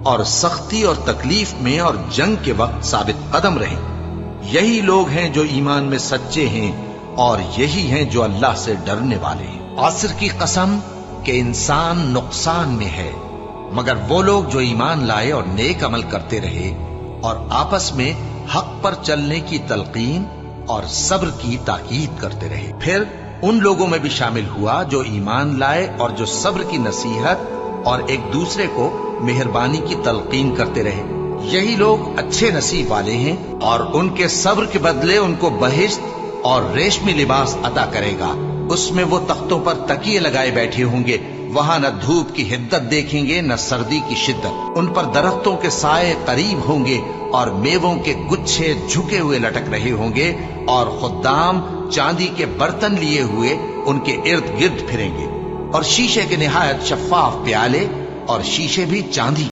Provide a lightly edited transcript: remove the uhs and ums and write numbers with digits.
اور سختی اور تکلیف میں اور جنگ کے وقت ثابت قدم رہیں۔ یہی لوگ ہیں جو ایمان میں سچے ہیں اور یہی ہیں جو اللہ سے ڈرنے والے ہیں۔ عصر کی قسم کہ انسان نقصان میں ہے مگر وہ لوگ جو ایمان لائے اور نیک عمل کرتے رہے اور آپس میں حق پر چلنے کی تلقین اور صبر کی تاکید کرتے رہے۔ پھر ان لوگوں میں بھی شامل ہوا جو ایمان لائے اور جو صبر کی نصیحت اور ایک دوسرے کو مہربانی کی تلقین کرتے رہے۔ یہی لوگ اچھے نصیب والے ہیں اور ان کے صبر کے بدلے ان کو بہشت اور ریشمی لباس عطا کرے گا۔ اس میں وہ تختوں پر تکیے لگائے بیٹھے ہوں گے، وہاں نہ دھوپ کی حدت دیکھیں گے نہ سردی کی شدت۔ ان پر درختوں کے سائے قریب ہوں گے اور میووں کے گچھے جھکے ہوئے لٹک رہے ہوں گے، اور خدام چاندی کے برتن لیے ہوئے ان کے ارد گرد پھریں گے، اور شیشے کے نہایت شفاف پیالے اور شیشے بھی چاندی